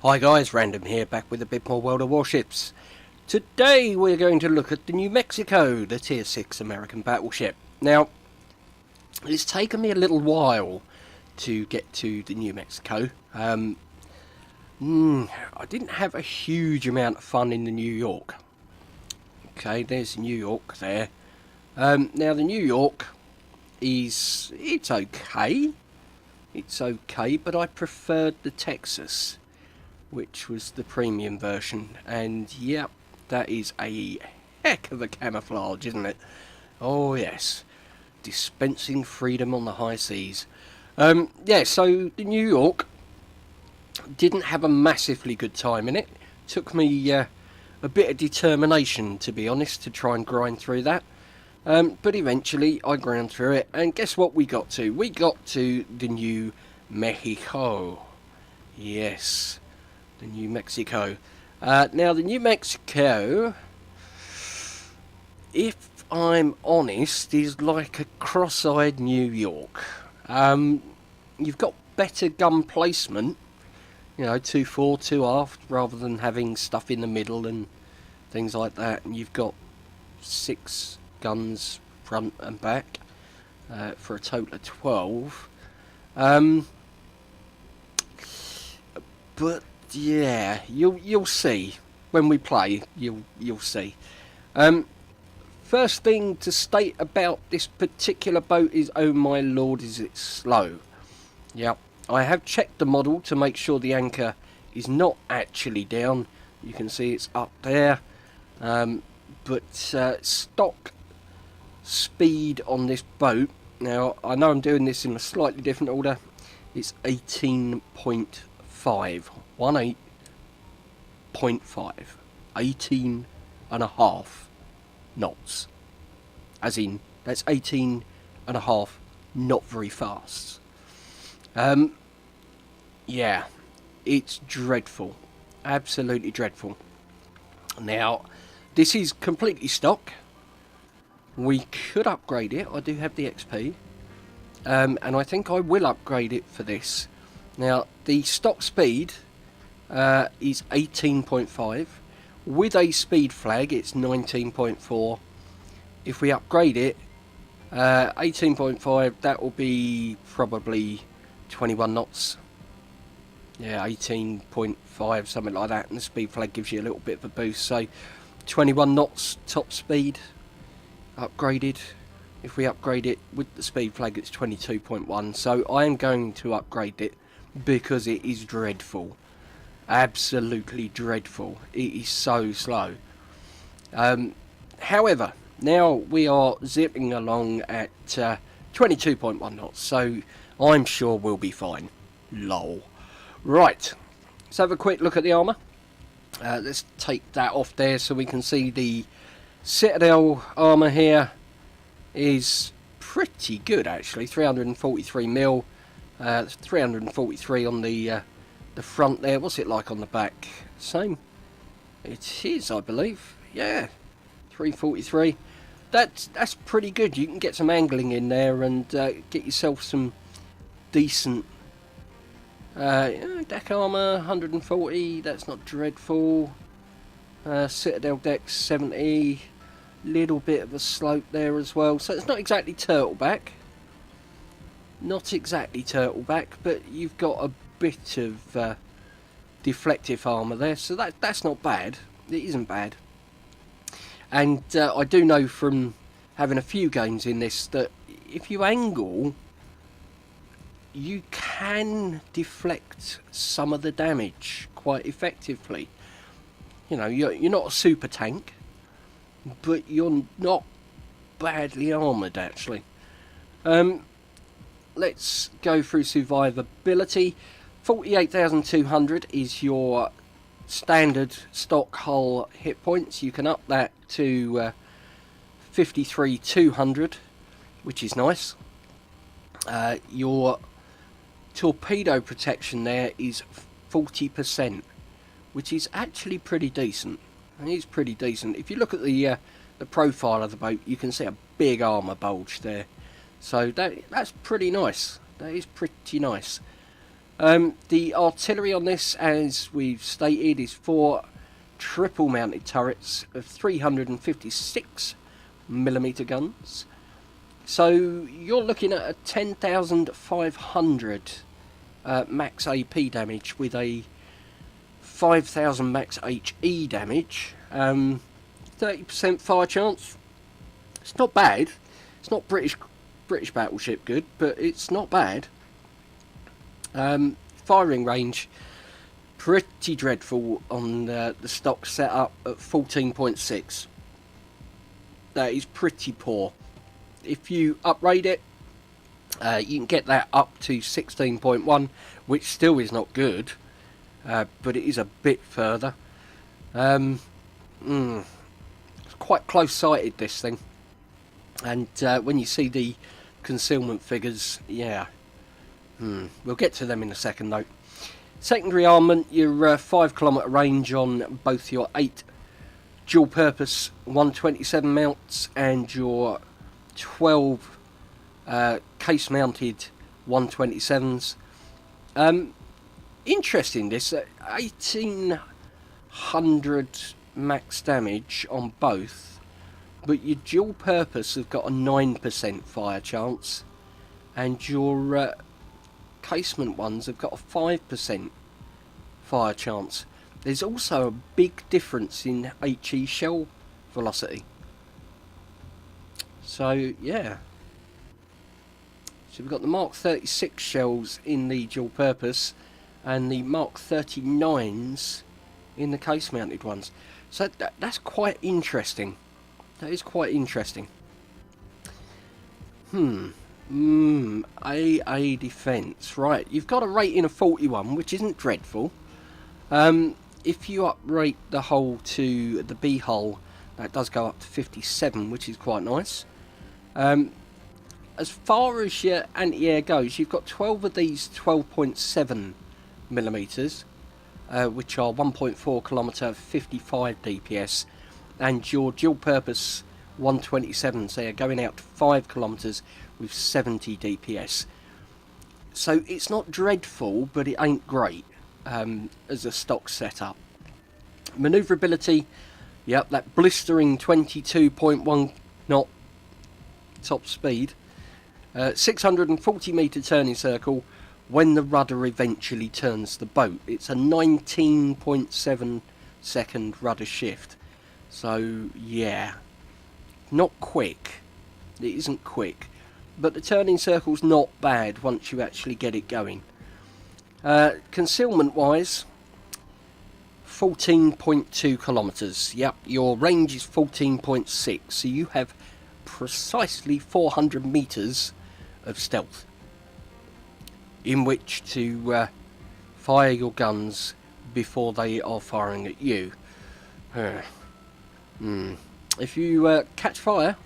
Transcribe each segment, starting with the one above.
Hi guys, Random here, back with a bit more World of Warships. Today we're going to look at the New Mexico, the Tier 6 American battleship. Now, it's taken me a little while to get to the New Mexico. I didn't have a huge amount of fun in the New York. Okay, there's New York there. Now the New York it's okay. It's okay, but I preferred the Texas, which was the premium version, and yep, that is a heck of a camouflage, isn't it? Oh yes, dispensing freedom on the high seas. Yeah, so the New York didn't have a massively good time in it. Took me a bit of determination, to be honest, to try and grind through that. But eventually I ground through it, and guess what we got to? We got to the New Mexico. Yes, the New Mexico. Now the New Mexico, if I'm honest, is like a cross-eyed New York. You've got better gun placement, you know, 2 fore, 2 aft, rather than having stuff in the middle and things like that. And you've got 6 guns front and back for a total of 12. But yeah, you'll see when we play. You'll see. First thing to state about this particular boat is, oh my lord, is it slow. Yep, I have checked the model to make sure the anchor is not actually down. You can see it's up there. But stock speed on this boat, now I know I'm doing this in a slightly different order, it's 18.5, 18.5, 18 and a half knots, as in that's 18 and a half, not very fast. Yeah, it's dreadful, absolutely dreadful. Now this is completely stock. We could upgrade it. I do have the XP, and I think I will upgrade it for this. Now the stock speed is 18.5. With a speed flag it's 19.4. If we upgrade it, 18.5, that will be probably 21 knots. Yeah, 18.5, something like that, and the speed flag gives you a little bit of a boost. So 21 knots top speed upgraded. If we upgrade it with the speed flag, it's 22.1. So I am going to upgrade it because it is dreadful, absolutely dreadful. It is so slow. However, now we are zipping along at 22.1 knots, so I'm sure we'll be fine. Lol. Right, let's have a quick look at the armour. Let's take that off there so we can see the Citadel armour here is pretty good actually. 343 mil, 343 on the front there. What's it like on the back? Same. It is, I believe. Yeah, 343. That's pretty good. You can get some angling in there and get yourself some decent deck armour. 140. That's not dreadful. Citadel deck 70. Little bit of a slope there as well, so it's not exactly turtleback. Not exactly turtleback, but you've got a bit of deflective armour there, so that's not bad. It isn't bad. And I do know from having a few games in this that if you angle, you can deflect some of the damage quite effectively. You know, you're not a super tank, but you're not badly armoured actually. Let's go through survivability. 48,200 is your standard stock hull hit points. You can up that to 53,200, which is nice. Your torpedo protection there is 40%, which is actually pretty decent. It is pretty decent. If you look at the profile of the boat, you can see a big armour bulge there. So that's pretty nice. That is pretty nice. The artillery on this, as we've stated, is 4 triple mounted turrets of 356mm guns. So you're looking at a 10,500 max AP damage with a 5,000 max HE damage. 30% fire chance. It's not bad. It's not British Battleship good, but it's not bad. Firing range, pretty dreadful on the stock setup at 14.6. That is pretty poor. If you upgrade it, you can get that up to 16.1, which still is not good, but it is a bit further. It's quite close-sighted, this thing, and when you see the concealment figures, yeah. We'll get to them in a second though. Secondary armament, your 5 kilometre range on both your 8 dual purpose 127 mounts and your 12 case mounted 127s. Interesting, this 1800 max damage on both, but your dual purpose have got a 9% fire chance, and your casement ones have got a 5% fire chance. There's also a big difference in HE shell velocity. So yeah, so we've got the Mark 36 shells in the dual purpose and the Mark 39s in the case mounted ones. So that's quite interesting. That is quite interesting. AA defence. Right, you've got a rating of 41, which isn't dreadful. If you uprate the hull to the B hull, that does go up to 57, which is quite nice. As far as your anti-air goes, you've got 12 of these 12.7mm, which are 1.4 kilometre, 55 DPS, and your dual purpose 127s, they are going out to 5 kilometres with 70 DPS. So it's not dreadful, but it ain't great as a stock setup. Manoeuvrability, yep, that blistering 22.1 knot top speed. 640 metre turning circle when the rudder eventually turns the boat. It's a 19.7 second rudder shift. So yeah, not quick. It isn't quick, but the turning circle's not bad once you actually get it going. Concealment wise, 14.2 kilometres. Yep, your range is 14.6, so you have precisely 400 metres of stealth in which to fire your guns before they are firing at you. If you catch fire,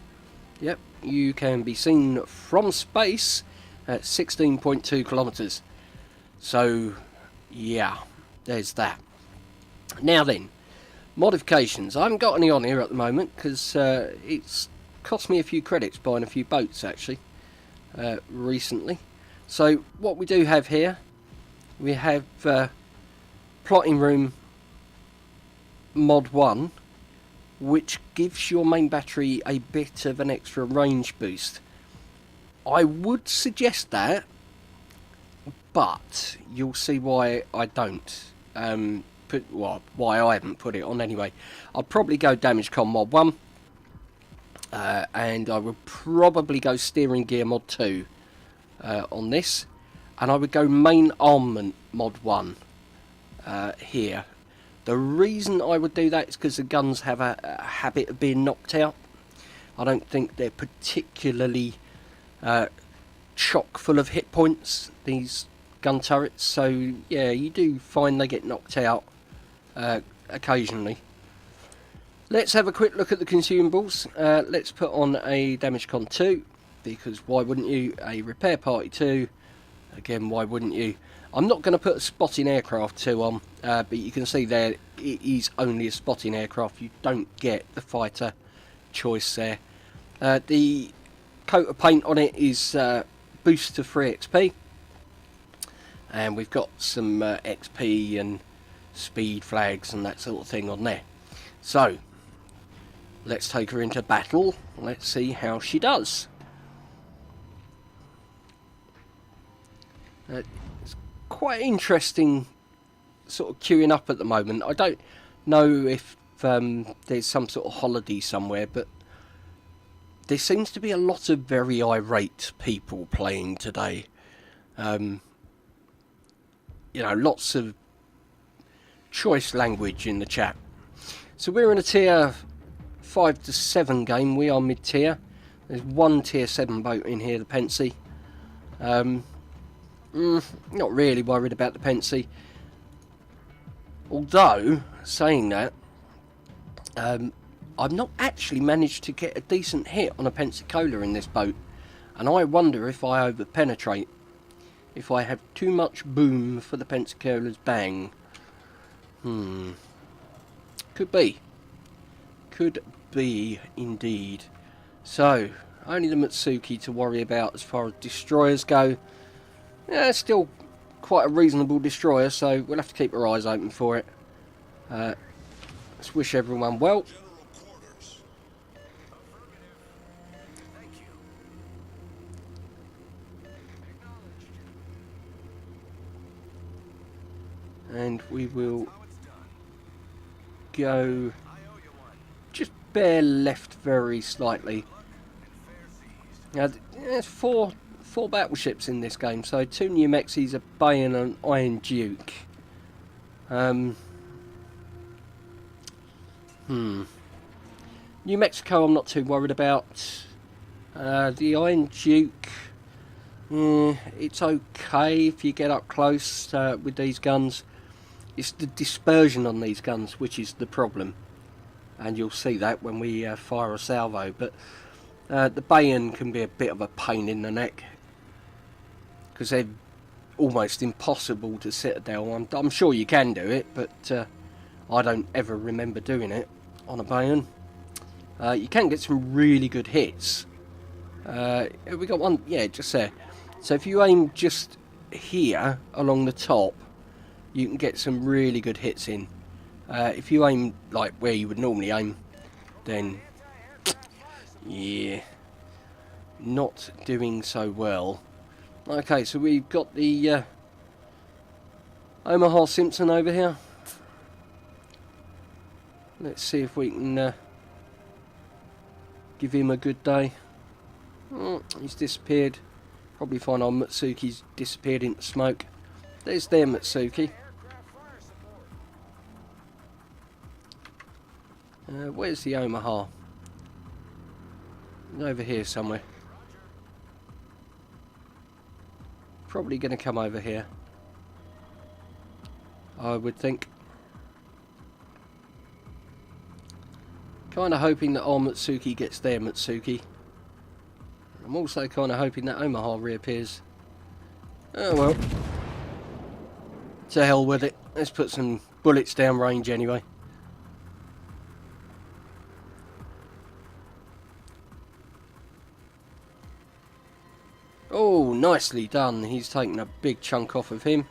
yep, you can be seen from space at 16.2 kilometres. So yeah, there's that. Now then, modifications. I haven't got any on here at the moment because it's cost me a few credits buying a few boats actually recently. So what we do have here, we have plotting room mod 1, which gives your main battery a bit of an extra range boost. I would suggest that, but you'll see why I don't why I haven't put it on anyway. I'll probably go damage con mod 1, and I would probably go steering gear mod 2 on this, and I would go main armament mod 1 here. The reason I would do that is because the guns have a habit of being knocked out. I don't think they're particularly chock full of hit points, these gun turrets, so yeah, you do find they get knocked out occasionally. Let's have a quick look at the consumables. Let's put on a damage con 2, because why wouldn't you? A repair party 2, again, why wouldn't you? I'm not going to put a spotting aircraft 2 on, but you can see there it is only a spotting aircraft. You don't get the fighter choice there. The coat of paint on it is boost to 3 XP. and we've got some XP and speed flags and that sort of thing on there. So let's take her into battle. Let's see how she does. It's quite interesting sort of queuing up at the moment. I don't know if there's some sort of holiday somewhere, but there seems to be a lot of very irate people playing today. You know, lots of choice language in the chat. So we're in a tier 5 to 7 game. We are mid-tier. There's one tier 7 boat in here, the Pensy. Not really worried about the Pensy. Although, saying that, I've not actually managed to get a decent hit on a Pensacola in this boat. And I wonder if I overpenetrate. If I have too much boom for the Pensacola's bang. Could be. Could be indeed. So, only the Mitsuki to worry about as far as destroyers go. Yeah, it's still quite a reasonable destroyer, so we'll have to keep our eyes open for it. Let's wish everyone well. And we will go just bare left very slightly. Now, there's four battleships in this game, so 2 New Mexis, a Bay and an Iron Duke. New Mexico I'm not too worried about. The Iron Duke, it's okay if you get up close with these guns. It's the dispersion on these guns which is the problem, and you'll see that when we fire a salvo. But the Bayon can be a bit of a pain in the neck because they're almost impossible to citadel. I'm sure you can do it, but I don't ever remember doing it on a Bayon. You can get some really good hits. We got one, yeah, just there. So if you aim just here along the top, you can get some really good hits in. If you aim like where you would normally aim, then yeah, not doing so well. Okay, so we've got the Omaha Simpson over here. Let's see if we can give him a good day. He's disappeared. Probably find our Mitsuki's disappeared into smoke. There's their Mitsuki. Where's the Omaha? It's over here somewhere. Probably going to come over here, I would think. Kind of hoping that our Mitsuki gets their Mitsuki. I'm also kind of hoping that Omaha reappears. Oh well. To hell with it. Let's put some bullets down range anyway. Oh, nicely done. He's taken a big chunk off of him.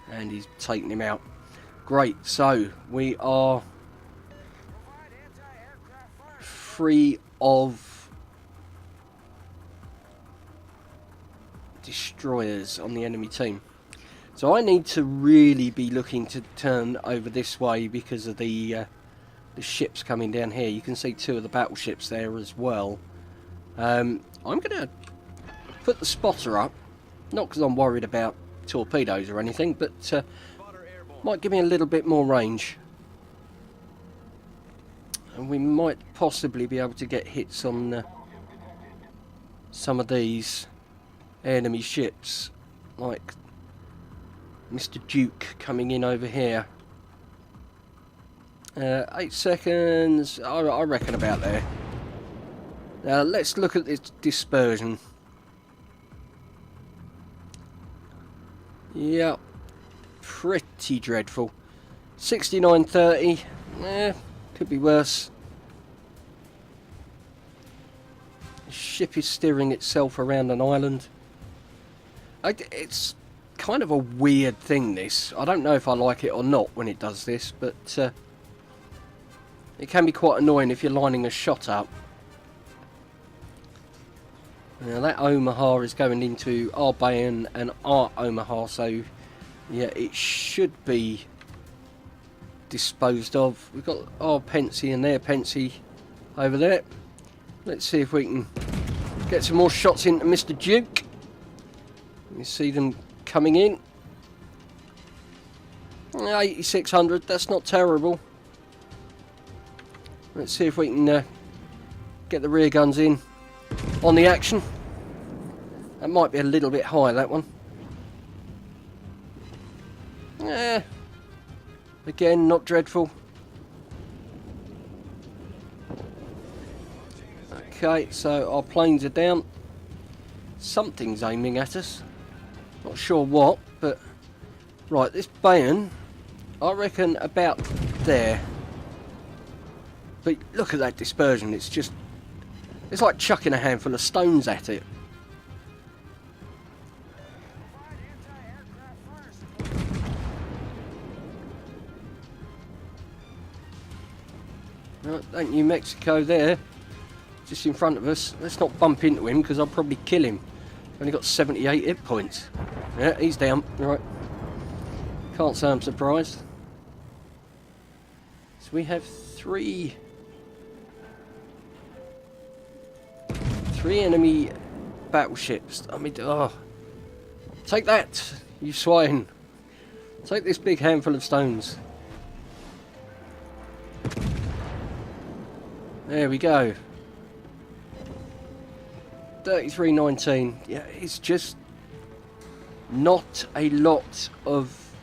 And he's taken him out. Great. So, we are free of destroyers on the enemy team. So I need to really be looking to turn over this way because of the ships coming down here. You can see 2 of the battleships there as well. I'm going to put the spotter up, not because I'm worried about torpedoes or anything, but might give me a little bit more range. And we might possibly be able to get hits on some of these enemy ships, like Mr. Duke coming in over here. 8 seconds, I reckon about there. Now let's look at this dispersion. Yeah, pretty dreadful. 69.30, could be worse. The ship is steering itself around an island. It's kind of a weird thing, this. I don't know if I like it or not when it does this, but it can be quite annoying if you're lining a shot up. Now that Omaha is going into our bay and our Omaha, so yeah, it should be disposed of. We've got our Pensy and their Pensy over there. Let's see if we can get some more shots into Mr. Duke. You see them coming in. 8600, that's not terrible. Let's see if we can get the rear guns in on the action. That might be a little bit high, that one. Yeah. Again, not dreadful. Okay, so our planes are down. Something's aiming at us. Not sure what, but... Right, this Bayon, I reckon about there. But look at that dispersion, it's just... It's like chucking a handful of stones at it. Right, that New Mexico there, just in front of us. Let's not bump into him because I'll probably kill him. Only got 78 hit points. Yeah, he's down. Right. Can't say I'm surprised. So we have three enemy battleships. I mean, oh, take that, you swine! Take this big handful of stones. There we go. 3319. Yeah, it's just not a lot of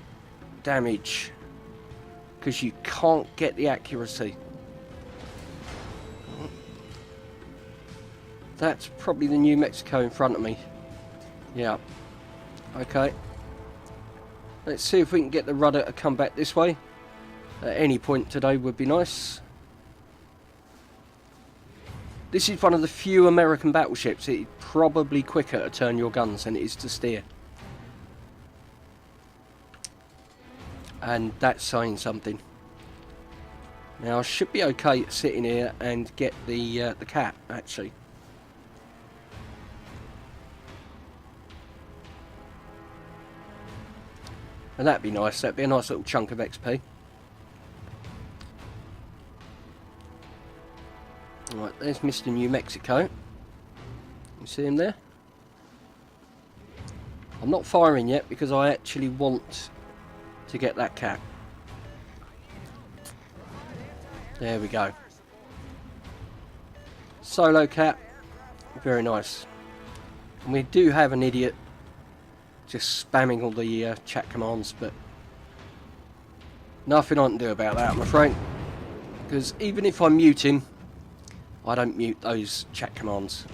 damage because you can't get the accuracy. That's probably the New Mexico in front of me. Yeah. Okay. Let's see if we can get the rudder to come back this way. At any point today would be nice. This is one of the few American battleships. It's probably quicker to turn your guns than it is to steer. And that's saying something. Now I should be okay sitting here and get the cat actually. And that'd be nice. That'd be a nice little chunk of XP. Right, there's Mr. New Mexico. You see him there? I'm not firing yet because I actually want to get that cat. There we go. Solo cat. Very nice. And we do have an idiot just spamming all the chat commands, but nothing I can do about that, I'm afraid. Because even if I mute him, I don't mute those chat commands.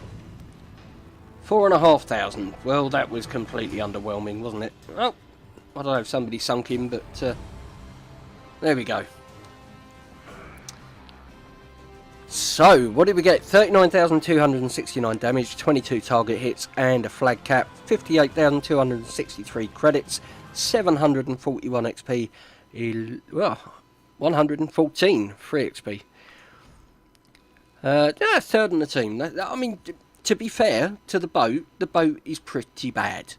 4,500. Well, that was completely underwhelming, wasn't it? Oh, I don't know if somebody sunk him, but there we go. So, what did we get? 39,269 damage, 22 target hits, and a flag cap. 58,263 credits, 741 XP, well, 114 free XP. Yeah, third in the team. I mean, to be fair to the boat is pretty bad.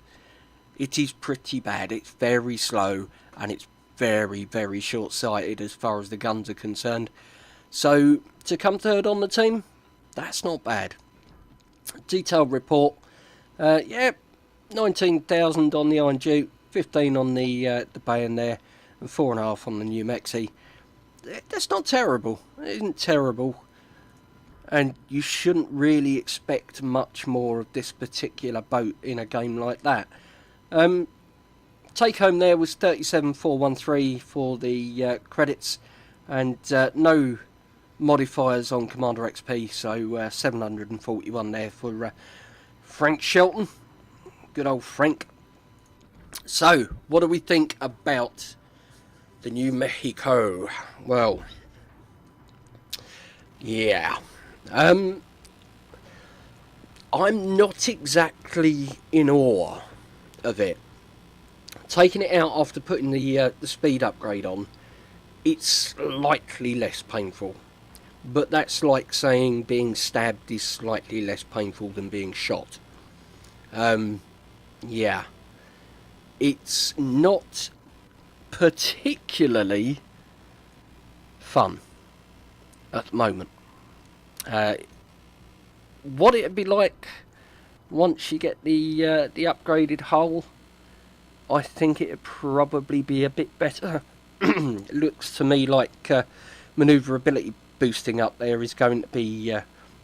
It is pretty bad. It's very slow, and it's very, very short-sighted as far as the guns are concerned. So, to come third on the team, that's not bad. Detailed report. Yeah, 19,000 on the Iron Duke, 15 on the Bayon there, and 4.5 on the New Mexi. That's not terrible. It isn't terrible. And you shouldn't really expect much more of this particular boat in a game like that. Take home there was 37,413 for the credits, and no modifiers on Commander XP, so 741 there for Frank Shelton. Good old Frank. So, what do we think about the New Mexico? Well, yeah. I'm not exactly in awe of it. Taking it out after putting the speed upgrade on, it's slightly less painful. But that's like saying being stabbed is slightly less painful than being shot. Yeah. It's not particularly fun at the moment. What it'd be like once you get the upgraded hull, I think it'd probably be a bit better. It looks to me like manoeuvrability boosting up there is going to be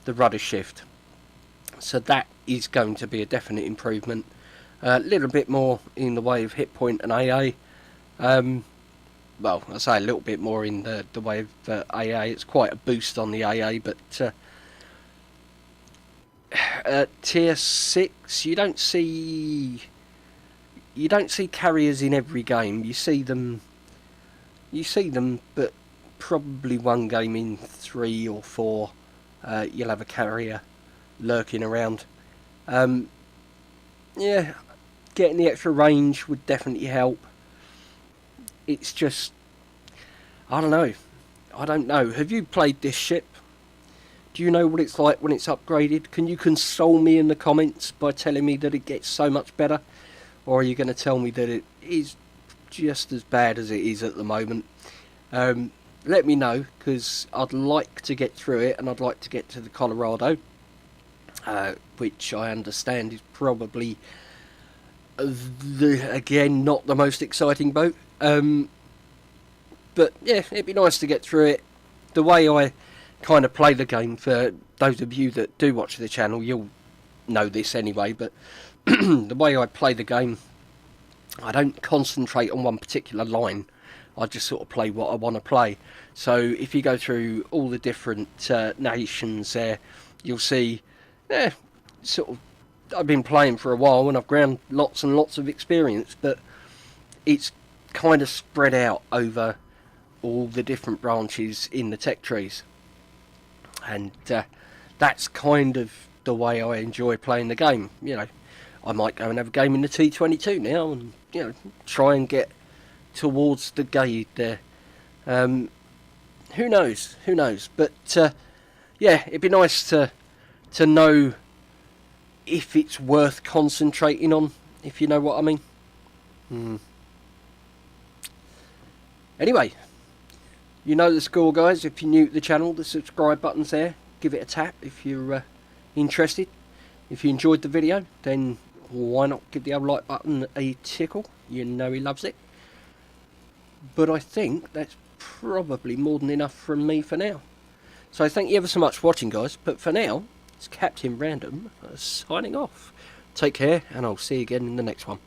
the rudder shift, so that is going to be a definite improvement. A little bit more in the way of hit point and AA. Well, I say a little bit more in the way of AA. It's quite a boost on the AA, but tier 6, you don't see carriers in every game. You see them, but probably one game in 3 or 4, you'll have a carrier lurking around. Yeah, getting the extra range would definitely help. It's just, I don't know. Have you played this ship? Do you know what it's like when it's upgraded? Can you console me in the comments by telling me that it gets so much better? Or are you going to tell me that it is just as bad as it is at the moment? Let me know, because I'd like to get through it, and I'd like to get to the Colorado, which I understand is probably, again, not the most exciting boat. But yeah, it'd be nice to get through it. The way I kind of play the game, for those of you that do watch the channel, you'll know this anyway, but the way I play the game, I don't concentrate on one particular line. I just sort of play what I want to play. So if you go through all the different nations there, you'll see, sort of, I've been playing for a while and I've ground lots and lots of experience, but it's kind of spread out over all the different branches in the tech trees. And that's kind of the way I enjoy playing the game. You know, I might go and have a game in the T22 now, and try and get towards the gate there. Who knows? But yeah, it'd be nice to know if it's worth concentrating on, if you know what I mean. Anyway, you know the score, guys. If you're new to the channel, the subscribe button's there. Give it a tap if you're interested. If you enjoyed the video, then why not give the old like button a tickle? You know he loves it. But I think that's probably more than enough from me for now. So thank you ever so much for watching, guys. But for now, it's Captain Random signing off. Take care, and I'll see you again in the next one.